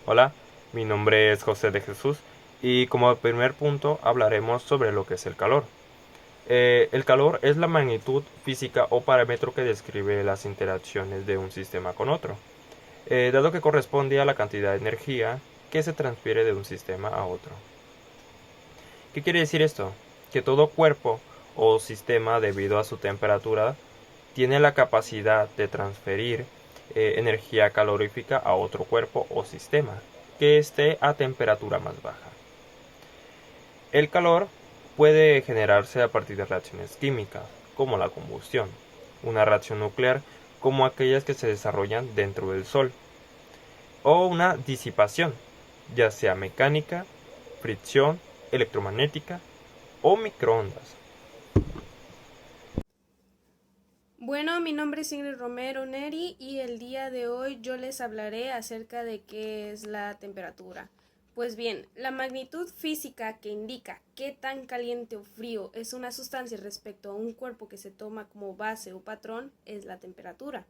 Hola, mi nombre es José de Jesús y como primer punto hablaremos sobre lo que es el calor. El calor es la magnitud física o parámetro que describe las interacciones de un sistema con otro, dado que corresponde a la cantidad de energía que se transfiere de un sistema a otro. ¿Qué quiere decir esto? Que todo cuerpo o sistema, debido a su temperatura, tiene la capacidad de transferir energía calorífica a otro cuerpo o sistema que esté a temperatura más baja. El calor puede generarse a partir de reacciones químicas, como la combustión, una reacción nuclear, como aquellas que se desarrollan dentro del Sol, o una disipación, ya sea mecánica, fricción, electromagnética o microondas. Bueno, mi nombre es Ingrid Romero Neri y el día de hoy yo les hablaré acerca de qué es la temperatura. Pues bien, la magnitud física que indica qué tan caliente o frío es una sustancia respecto a un cuerpo que se toma como base o patrón es la temperatura.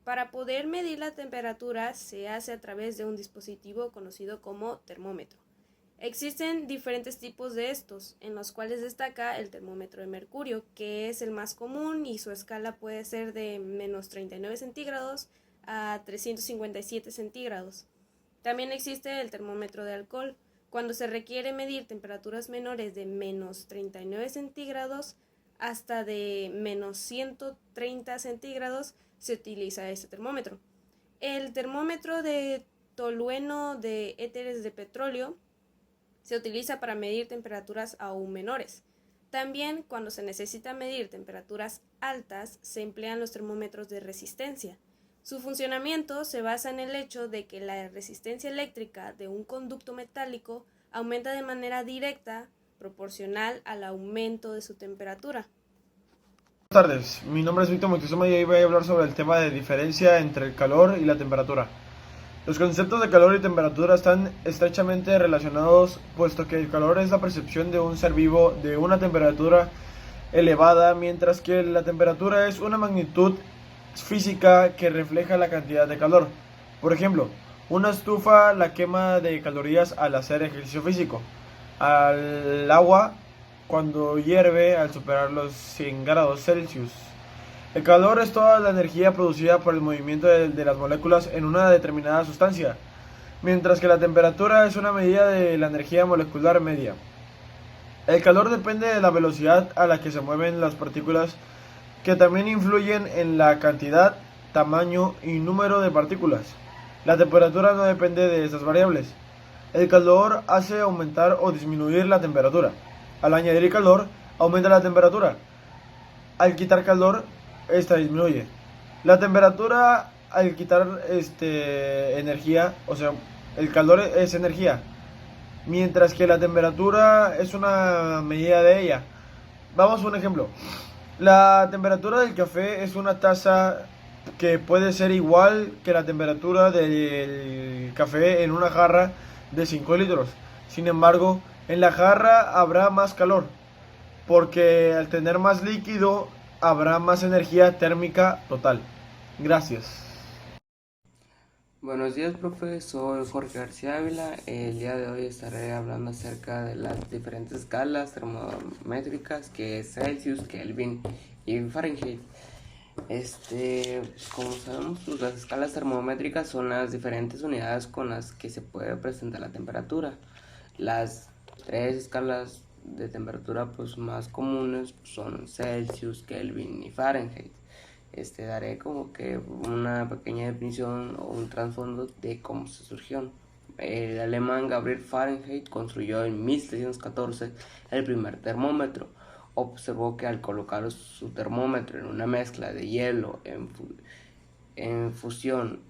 Para poder medir la temperatura se hace a través de un dispositivo conocido como termómetro. Existen diferentes tipos de estos, en los cuales destaca el termómetro de mercurio, que es el más común y su escala puede ser de menos 39 centígrados a 357 centígrados. También existe el termómetro de alcohol, cuando se requiere medir temperaturas menores de menos 39 centígrados hasta de menos 130 centígrados se utiliza este termómetro. El termómetro de tolueno de éteres de petróleo se utiliza para medir temperaturas aún menores. También, cuando se necesita medir temperaturas altas, se emplean los termómetros de resistencia. Su funcionamiento se basa en el hecho de que la resistencia eléctrica de un conducto metálico aumenta de manera directa proporcional al aumento de su temperatura. Buenas tardes, mi nombre es Víctor Moctezuma y hoy voy a hablar sobre el tema de diferencia entre el calor y la temperatura. Los conceptos de calor y temperatura están estrechamente relacionados, puesto que el calor es la percepción de un ser vivo de una temperatura elevada, mientras que la temperatura es una magnitud física que refleja la cantidad de calor. Por ejemplo, una estufa la quema de calorías al hacer ejercicio físico. Al agua cuando hierve al superar los 100 grados Celsius. El calor es toda la energía producida por el movimiento de las moléculas en una determinada sustancia, mientras que la temperatura es una medida de la energía molecular media. El calor depende de la velocidad a la que se mueven las partículas, que también influyen en la cantidad, tamaño y número de partículas. La temperatura no depende de estas variables. El calor hace aumentar o disminuir la temperatura. Al añadir calor, aumenta la temperatura. Al quitar calor, esta disminuye. La temperatura al quitar energía, o sea, el calor es energía, mientras que la temperatura es una medida de ella. Vamos a un ejemplo. La temperatura del café es una taza que puede ser igual que la temperatura del café en una jarra de 5 litros. Sin embargo, en la jarra habrá más calor, porque al tener más líquido habrá más energía térmica total. Gracias. Buenos días, profe. Soy Jorge García Ávila. El día de hoy estaré hablando acerca de las diferentes escalas termométricas que es Celsius, Kelvin y Fahrenheit. Como sabemos, pues, las escalas termométricas son las diferentes unidades con las que se puede presentar la temperatura. Las tres escalas de temperatura pues más comunes son Celsius, Kelvin y Fahrenheit. Daré como que una pequeña definición o un trasfondo de cómo se surgió. El alemán Gabriel Fahrenheit construyó en 1714 el primer termómetro. Observó que al colocar su termómetro en una mezcla de hielo en fusión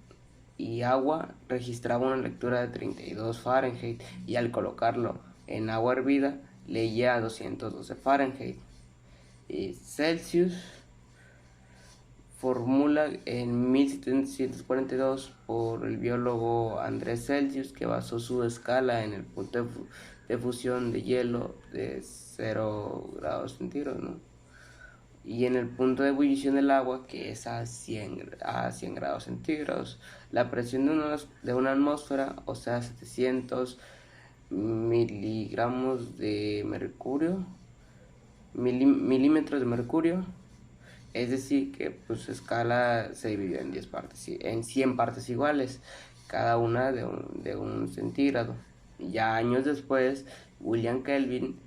y agua, registraba una lectura de 32 Fahrenheit y al colocarlo en agua hervida leía a 212 Fahrenheit. Celsius formula en 1742 por el biólogo Andrés Celsius, que basó su escala en el punto de fusión de hielo de 0 grados centígrados, ¿no? y en el punto de ebullición del agua, que es a 100 grados centígrados, la presión de una atmósfera, o sea 700 miligramos de mercurio, milímetros de mercurio, es decir que pues su escala se dividió en 10 partes, en 100 partes iguales, cada una de un centígrado. Ya años después, William Kelvin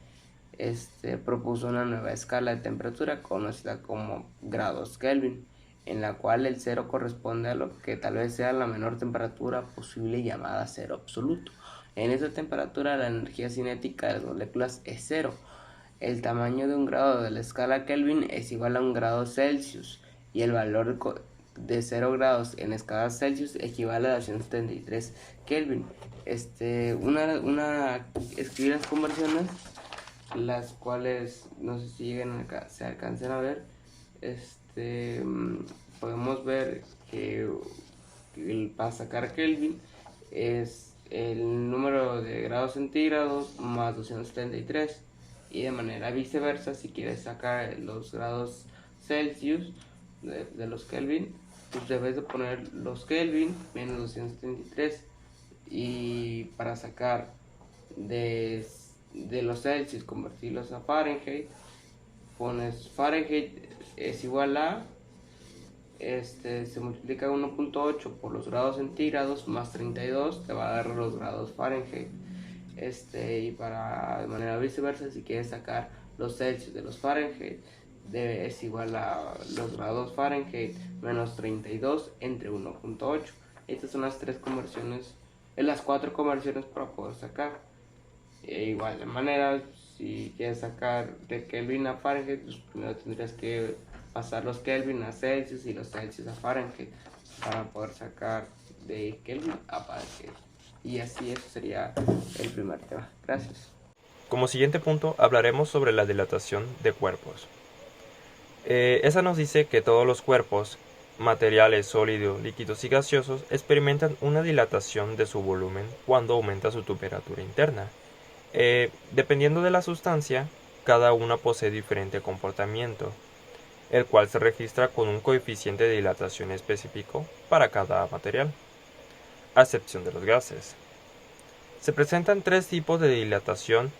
propuso una nueva escala de temperatura conocida como grados Kelvin, en la cual el cero corresponde a lo que tal vez sea la menor temperatura posible, llamada cero absoluto. En esta temperatura la energía cinética de las moléculas es cero. El tamaño de un grado de la escala Kelvin es igual a un grado Celsius, y el valor de 0 grados en escala Celsius equivale a 273 Kelvin. Escribí las conversiones, las cuales no sé si se alcancen a ver. Podemos ver que para sacar Kelvin es el número de grados centígrados más 273, y de manera viceversa, si quieres sacar los grados Celsius de los Kelvin, pues debes de poner los Kelvin menos 273, y para sacar de los Celsius, convertirlos a Fahrenheit, pones Fahrenheit es igual a se multiplica 1.8 por los grados centígrados más 32, te va a dar los grados Fahrenheit. Y de manera viceversa, si quieres sacar los Celsius de los Fahrenheit, es igual a los grados Fahrenheit menos 32 entre 1.8. Estas son las las 4 conversiones para poder sacar. Igual de manera, si quieres sacar de Kelvin a Fahrenheit, pues primero tendrías que pasar los Kelvin a Celsius y los Celsius a Fahrenheit para poder sacar de Kelvin a Fahrenheit. Y así eso sería el primer tema. Gracias. Como siguiente punto hablaremos sobre la dilatación de cuerpos. Esa nos dice que todos los cuerpos, materiales, sólidos, líquidos y gaseosos, experimentan una dilatación de su volumen cuando aumenta su temperatura interna. Dependiendo de la sustancia, cada una posee diferente comportamiento, el cual se registra con un coeficiente de dilatación específico para cada material, a excepción de los gases. Se presentan 3 tipos de dilatación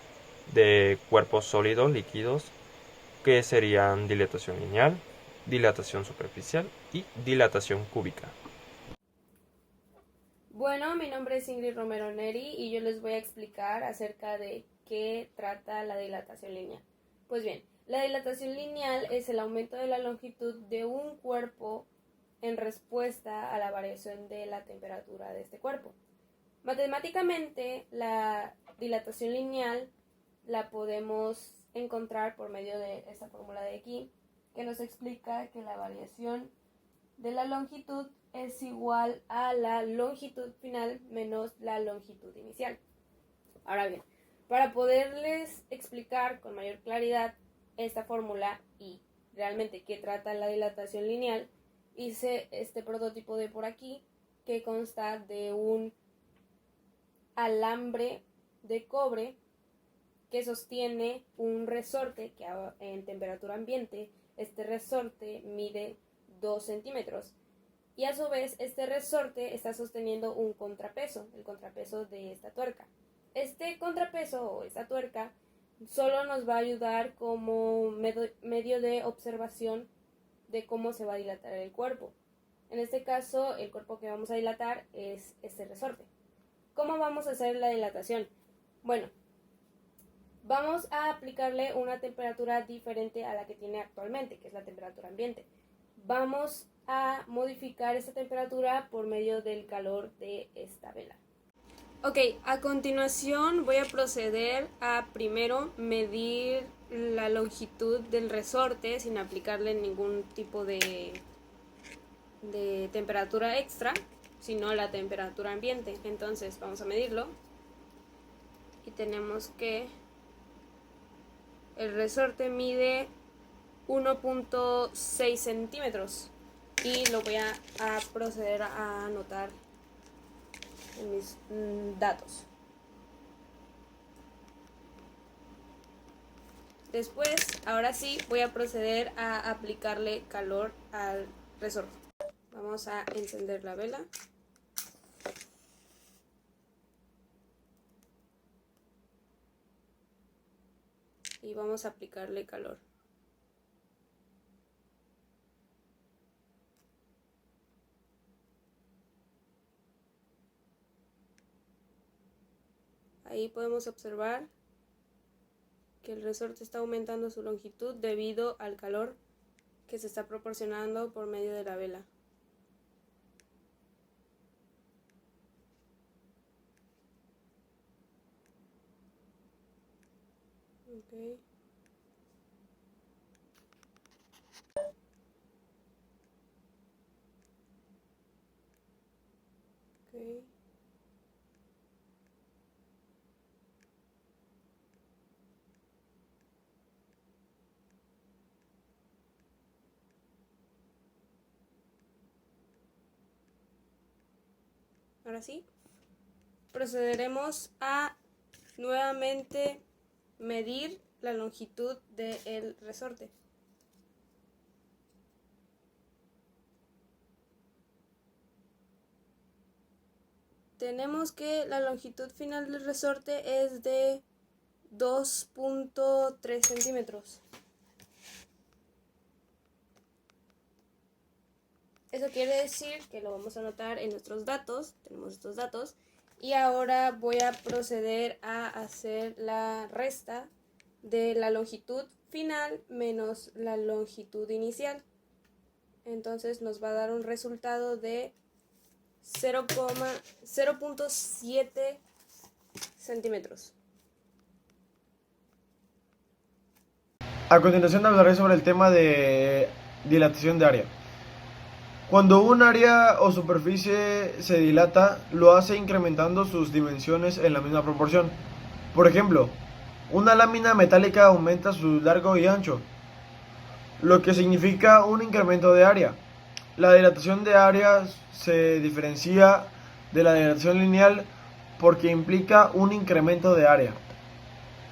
de cuerpos sólidos líquidos, que serían dilatación lineal, dilatación superficial y dilatación cúbica. Bueno, mi nombre es Ingrid Romero Neri y yo les voy a explicar acerca de qué trata la dilatación lineal. Pues bien, la dilatación lineal es el aumento de la longitud de un cuerpo en respuesta a la variación de la temperatura de este cuerpo. Matemáticamente, la dilatación lineal la podemos encontrar por medio de esta fórmula de aquí, que nos explica que la variación de la longitud es igual a la longitud final menos la longitud inicial. Ahora bien, para poderles explicar con mayor claridad esta fórmula y realmente qué trata la dilatación lineal, hice este prototipo de por aquí, que consta de un alambre de cobre que sostiene un resorte que en temperatura ambiente, este resorte mide 2 centímetros. Y a su vez este resorte está sosteniendo un contrapeso, el contrapeso de esta tuerca. Este contrapeso o esta tuerca solo nos va a ayudar como medio de observación de cómo se va a dilatar el cuerpo. En este caso, el cuerpo que vamos a dilatar es este resorte. ¿Cómo vamos a hacer la dilatación? Bueno, vamos a aplicarle una temperatura diferente a la que tiene actualmente, que es la temperatura ambiente. Vamos a modificar esta temperatura por medio del calor de esta vela. Ok, a continuación voy a proceder a primero medir la longitud del resorte sin aplicarle ningún tipo de temperatura extra, sino la temperatura ambiente. Entonces vamos a medirlo y tenemos que el resorte mide 1.6 centímetros y lo voy a proceder a anotar en mis datos. Después, ahora sí, voy a proceder a aplicarle calor al resorte. Vamos a encender la vela. Y vamos a aplicarle calor. Ahí podemos observar que el resorte está aumentando su longitud debido al calor que se está proporcionando por medio de la vela. Okay. Okay. Ahora sí, procederemos a nuevamente medir la longitud del resorte. Tenemos que la longitud final del resorte es de 2.3 centímetros. Eso quiere decir que lo vamos a anotar en nuestros datos. Tenemos estos datos. Y ahora voy a proceder a hacer la resta de la longitud final menos la longitud inicial. Entonces nos va a dar un resultado de 0.7 centímetros. A continuación hablaré sobre el tema de dilatación de área. Cuando un área o superficie se dilata, lo hace incrementando sus dimensiones en la misma proporción. Por ejemplo, una lámina metálica aumenta su largo y ancho, lo que significa un incremento de área. La dilatación de área se diferencia de la dilatación lineal porque implica un incremento de área.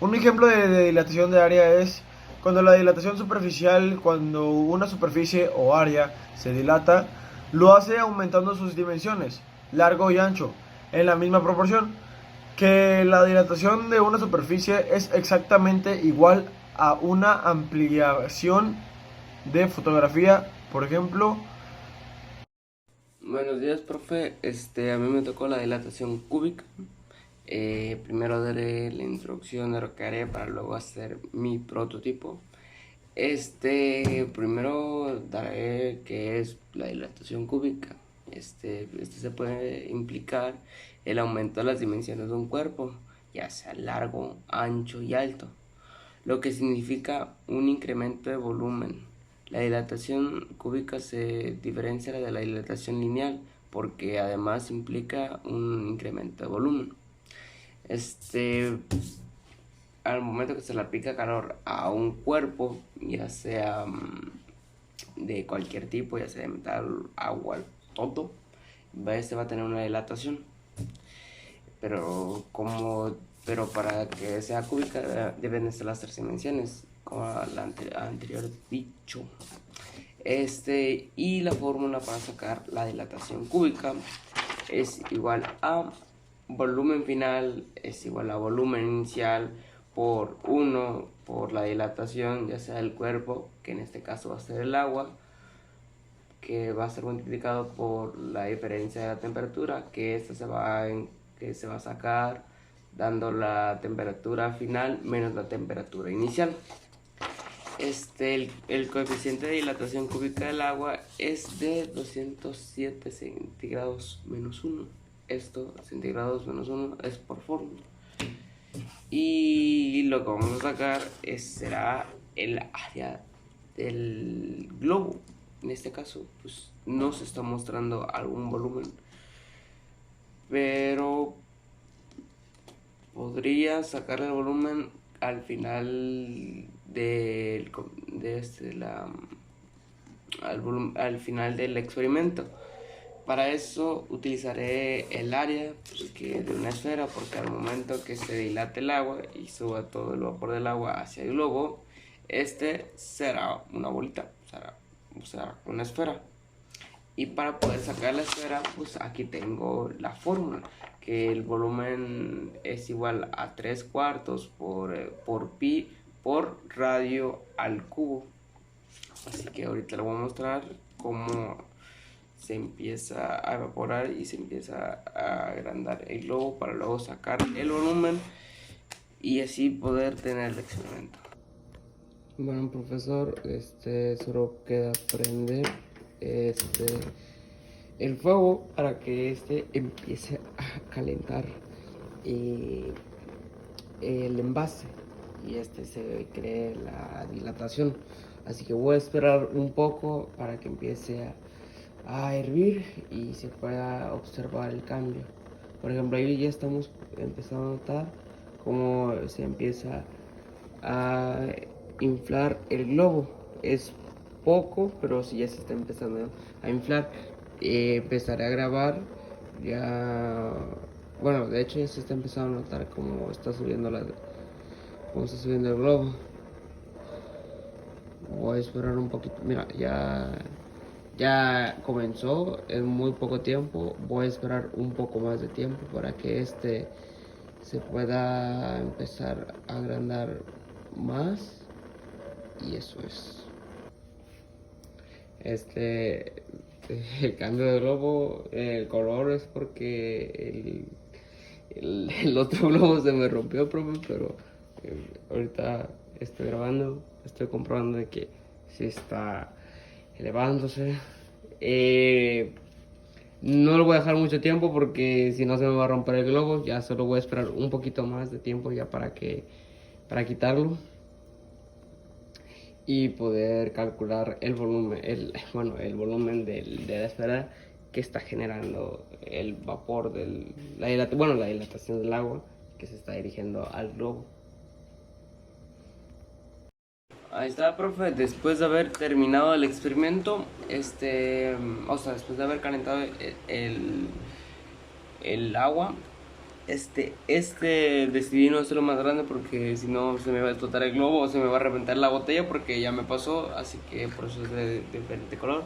Un ejemplo de dilatación de área es cuando la dilatación superficial, cuando una superficie o área se dilata, lo hace aumentando sus dimensiones, largo y ancho, en la misma proporción. Que la dilatación de una superficie es exactamente igual a una ampliación de fotografía, por ejemplo. Buenos días, profe. A mí me tocó la dilatación cúbica. Primero daré la introducción de lo que haré para luego hacer mi prototipo. Primero daré qué es la dilatación cúbica. Se puede implicar el aumento de las dimensiones de un cuerpo, ya sea largo, ancho y alto, lo que significa un incremento de volumen. La dilatación cúbica se diferencia de la dilatación lineal porque además implica un incremento de volumen. Al momento que se le aplica calor a un cuerpo, ya sea de cualquier tipo, ya sea de metal, agua, todo, va a tener una dilatación. Pero para que sea cúbica deben estar las tres dimensiones, como anterior dicho. Y la fórmula para sacar la dilatación cúbica es igual a volumen final es igual a volumen inicial por 1 por la dilatación, ya sea del cuerpo, que en este caso va a ser el agua, que va a ser multiplicado por la diferencia de la temperatura, que se va a sacar dando la temperatura final menos la temperatura inicial. El coeficiente de dilatación cúbica del agua es de 207 centígrados menos 1. Esto, centígrados menos 1, es por fórmula. Y lo que vamos a sacar será el área del globo. En este caso, pues no se está mostrando algún volumen, pero podría sacar el volumen al final al final del experimento. Para eso utilizaré el área de una esfera, porque al momento que se dilate el agua y suba todo el vapor del agua hacia el globo, este será una bolita, será una esfera. Y para poder sacar la esfera, pues aquí tengo la fórmula, que el volumen es igual a 3/4 por pi por radio al cubo. Así que ahorita le voy a mostrar cómo se empieza a evaporar y se empieza a agrandar el globo para luego sacar el volumen y así poder tener el experimento. Bueno, profesor, solo queda prender el fuego para que empiece a calentar el envase y se cree la dilatación. Así que voy a esperar un poco para que empiece a hervir y se pueda observar el cambio. Por ejemplo, ahí ya estamos empezando a notar cómo se empieza a inflar el globo. Es poco, pero sí ya se está empezando a inflar. Empezaré a grabar ya. Bueno, de hecho ya se está empezando a notar cómo está subiendo el globo. Voy a esperar un poquito. Mira, ya comenzó en muy poco tiempo. Voy a esperar un poco más de tiempo para que se pueda empezar a agrandar más. Y eso es. El cambio de globo, el color es porque el otro globo se me rompió, profe, pero ahorita estoy grabando, estoy comprobando de que sí está elevándose. No lo voy a dejar mucho tiempo porque si no se me va a romper el globo. Ya solo voy a esperar un poquito más de tiempo ya para quitarlo y poder calcular el volumen, el volumen de la esfera que está generando el vapor la dilatación del agua que se está dirigiendo al globo. Ahí está, profe. Después de haber terminado el experimento, después de haber calentado el agua, decidí no hacerlo más grande porque si no se me va a explotar el globo o se me va a reventar la botella porque ya me pasó, así que por eso es de diferente color.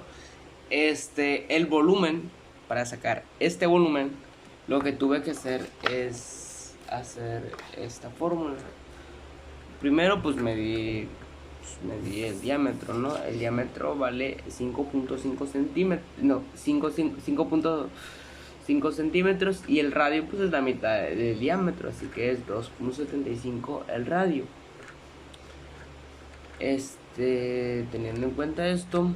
El volumen, para sacar este volumen, lo que tuve que hacer es hacer esta fórmula. Primero pues medí el diámetro, ¿no? El diámetro vale 5.5 centímetros, no, 5.5 centímetros y el radio pues es la mitad del diámetro, así que es 2.75 el radio. Teniendo en cuenta esto,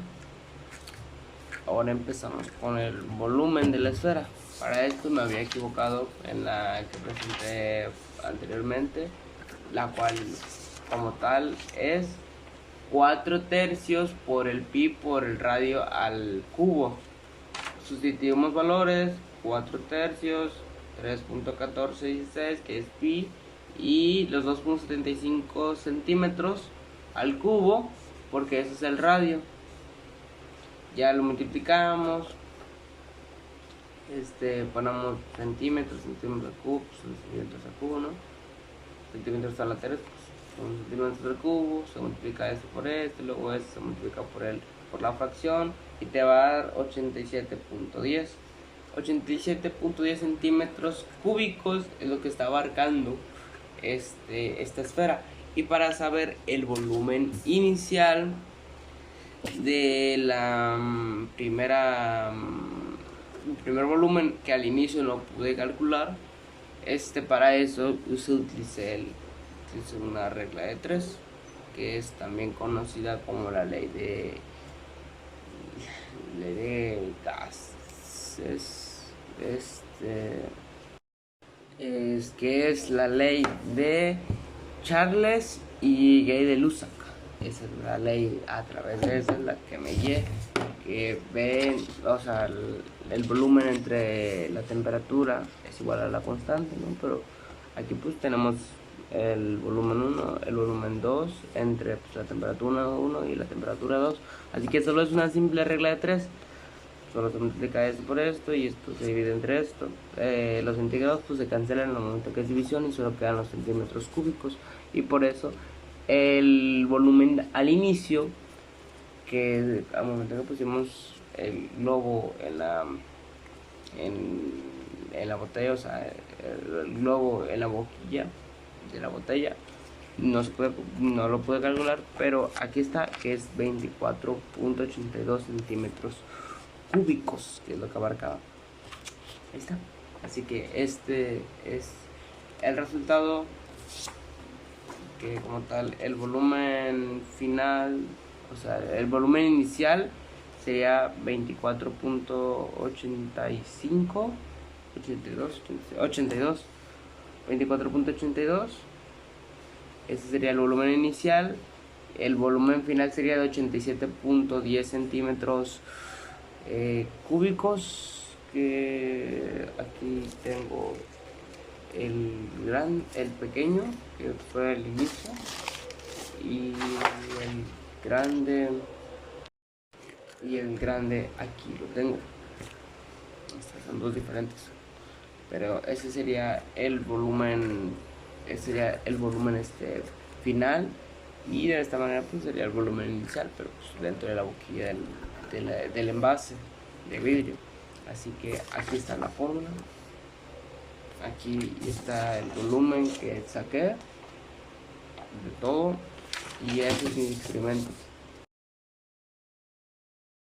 ahora empezamos con el volumen de la esfera. Para esto me había equivocado en la que presenté anteriormente, la cual como tal es 4/3 por el pi por el radio al cubo. Sustituimos valores, 4/3, 3.1416 que es pi y los 2.75 centímetros al cubo porque ese es el radio. Ya lo multiplicamos, ponemos centímetros al cubo, centímetros al cubo, ¿no? Centímetros a la 3, son centímetros al cubo, se multiplica esto por esto, luego esto se multiplica por la fracción y te va a dar 87.10. 87.10 centímetros cúbicos es lo que está abarcando esta esfera. Y para saber el volumen inicial de la primer volumen que al inicio no pude calcular, para eso utilicé una regla de 3, que es también conocida como la ley de gases, que es la ley de Charles y Gay de Lussac. Esa es la ley, a través de esa es la que me guié, que ven, el volumen entre la temperatura es igual a la constante, ¿no? Pero aquí pues tenemos el volumen 1, el volumen 2, entre pues, la temperatura 1 y la temperatura 2. Así que solo es una simple regla de 3. Solo se multiplica esto por esto y esto se divide entre esto. Los centígrados pues se cancelan en el momento que es división y solo quedan los centímetros cúbicos. Y por eso el volumen al inicio, que al momento que pusimos el globo en la botella, o sea, el globo en la boquilla de la botella, no lo pude calcular, pero aquí está, que es 24.82 centímetros cúbicos, que es lo que abarcaba. Ahí está. Así que este es el resultado, que como tal el volumen final, o sea, el volumen inicial sería 24.85, 24.82. Ese sería el volumen inicial. El volumen final sería de 87.10 centímetros cúbicos, que aquí tengo el pequeño, que fue el inicio, y el grande aquí lo tengo. Estas son dos diferentes, pero ese sería el volumen, final, y de esta manera pues sería el volumen inicial, pero pues dentro de la boquilla del envase de vidrio. Así que aquí está la fórmula, aquí está el volumen que saqué de todo, y ese es mi experimento.